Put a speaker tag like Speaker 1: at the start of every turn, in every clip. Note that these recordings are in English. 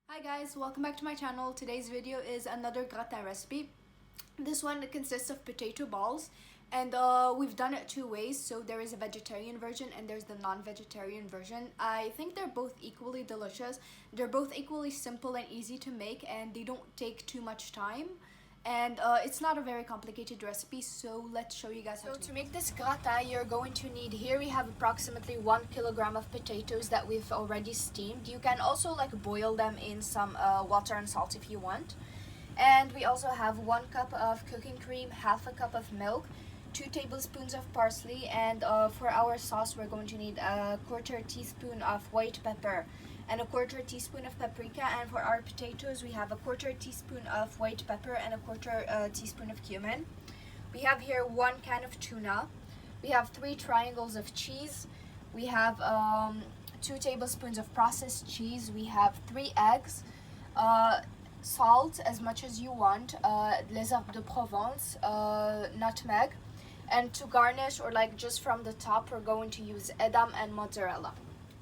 Speaker 1: Hi guys, welcome back to my channel. Today's video is another gratin recipe. This one consists of potato balls, and we've done it two ways. So there is a vegetarian version and there's the non-vegetarian version. I think they're both equally delicious. They're both equally simple and easy to make, and they don't take too much time. And it's not a very complicated recipe, so let's show you guys how to make this gratin. You're going to need, here we have approximately 1 kilogram of potatoes that we've already steamed. You can also boil them in some water and salt if you want. And we also have 1 cup of cooking cream, half a cup of milk, 2 tablespoons of parsley, and for our sauce we're going to need a 1/4 teaspoon of white pepper and a 1/4 teaspoon of paprika. And for our potatoes we have a 1/4 teaspoon of white pepper and a 1/4 teaspoon of cumin. We have here 1 can of tuna. We have 3 triangles of cheese. We have 2 tablespoons of processed cheese. We have 3 eggs, salt as much as you want, les herbes de Provence, nutmeg, and to garnish or just from the top we're going to use edam and mozzarella.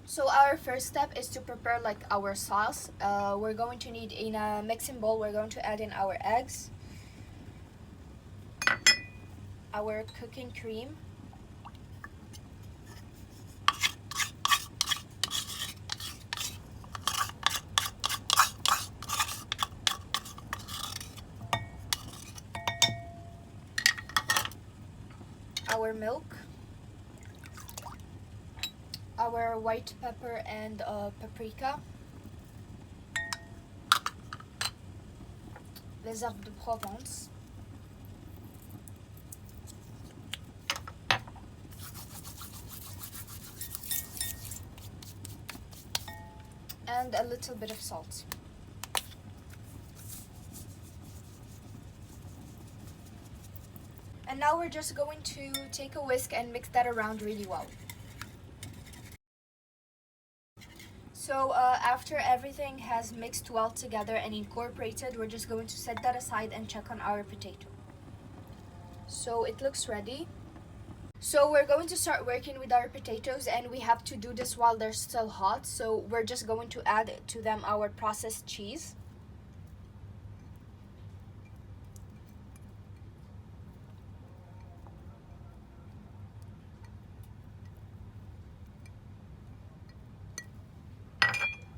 Speaker 1: So our first step is to prepare our sauce. We're going to need, in a mixing bowl, we're going to add in our eggs, our cooking cream, our milk, our white pepper and paprika, les herbes de Provence, and a little bit of salt. And now we're just going to take a whisk and mix that around really well. So after everything has mixed well together and incorporated, we're just going to set that aside and check on our potato. So it looks ready. So we're going to start working with our potatoes, and we have to do this while they're still hot. So we're just going to add to them our processed cheese.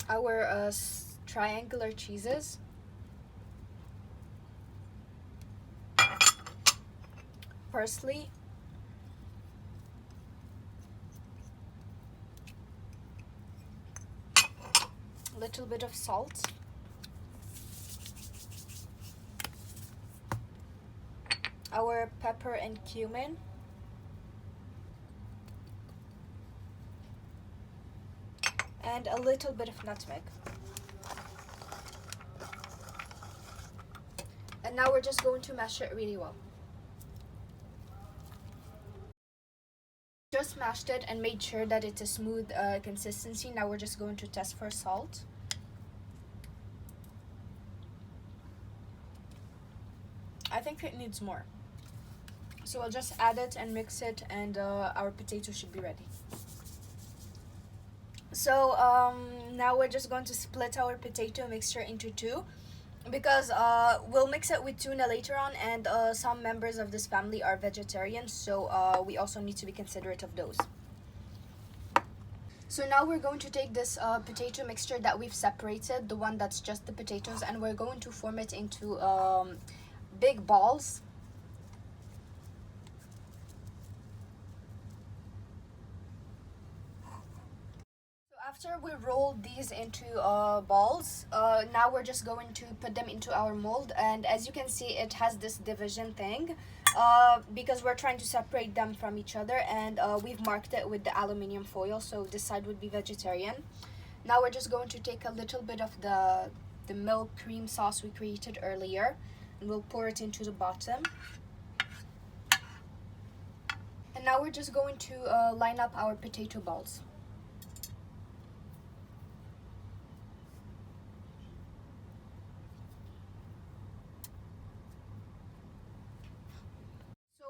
Speaker 1: Our triangular cheeses, parsley, a little bit of salt, our pepper and cumin, and a little bit of nutmeg. And now we're just going to mash it really well. Just mashed it and made sure that it's a smooth consistency. Now we're just going to test for salt. I think it needs more. So I'll just add it and mix it, and our potato should be ready. So now we're just going to split our potato mixture into 2, because we'll mix it with tuna later on, and some members of this family are vegetarian, so we also need to be considerate of those. So now we're going to take this potato mixture that we've separated, the one that's just the potatoes, and we're going to form it into big balls. After we roll these into balls, now we're just going to put them into our mold, and as you can see it has this division thing because we're trying to separate them from each other, and we've marked it with the aluminium foil, so this side would be vegetarian. Now we're just going to take a little bit of the milk cream sauce we created earlier, and we'll pour it into the bottom. And now we're just going to line up our potato balls.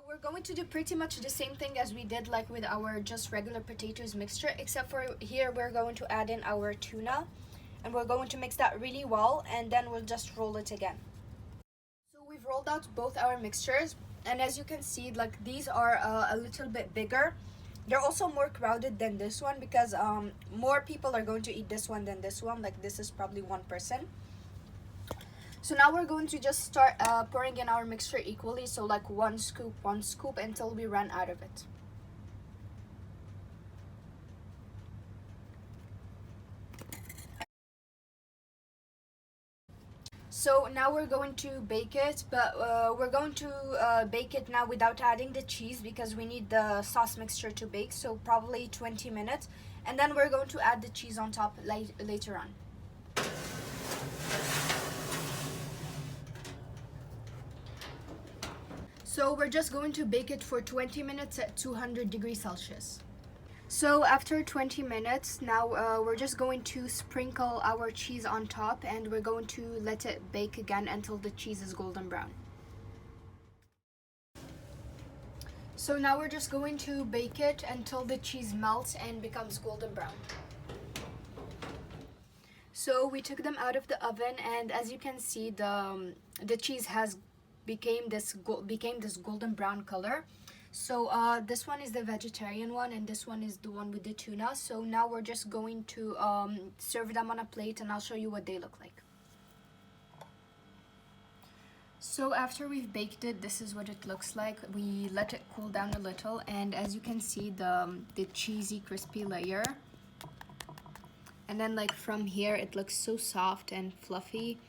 Speaker 1: We're going to do pretty much the same thing as we did with our just regular potatoes mixture, except for here we're going to add in our tuna, and we're going to mix that really well, and then we'll just roll it again. So we've rolled out both our mixtures, and as you can see, like, these are a little bit bigger. They're also more crowded than this one because more people are going to eat this one than this one. Like, this is probably one person. So now we're going to just start pouring in our mixture equally, so like one scoop until we run out of it. So now we're going to bake it, but we're going to bake it now without adding the cheese because we need the sauce mixture to bake, so probably 20 minutes. And then we're going to add the cheese on top later on. So we're just going to bake it for 20 minutes at 200 degrees Celsius. So after 20 minutes, now we're just going to sprinkle our cheese on top, and we're going to let it bake again until the cheese is golden brown. So now we're just going to bake it until the cheese melts and becomes golden brown. So we took them out of the oven, and as you can see, the cheese has became this golden brown color. So this one is the vegetarian one, and this one is the one with the tuna. So now we're just going to serve them on a plate, and I'll show you what they look like. So after we've baked it, this is what it looks like. We let it cool down a little, and as you can see, the cheesy crispy layer, and then like from here it looks so soft and fluffy.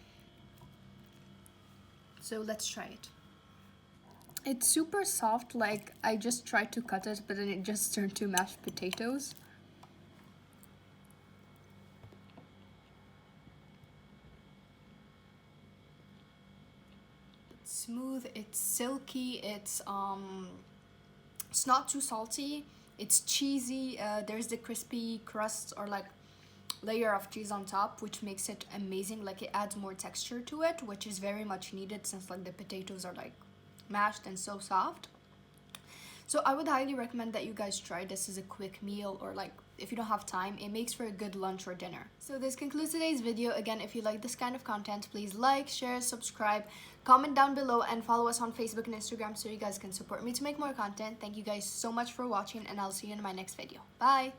Speaker 1: So let's try it. It's super soft, like I just tried to cut it, but then it just turned to mashed potatoes. It's smooth, it's silky, it's not too salty, it's cheesy, there's the crispy crust or like layer of cheese on top, which makes it amazing. Like, it adds more texture to it, which is very much needed since like the potatoes are like mashed and so soft. So I would highly recommend that you guys try this as a quick meal, or like if you don't have time, it makes for a good lunch or dinner. So this concludes today's video. Again, if you like this kind of content, please like, share, subscribe, comment down below, and follow us on Facebook and Instagram so you guys can support me to make more content. Thank you guys so much for watching, and I'll see you in my next video. Bye!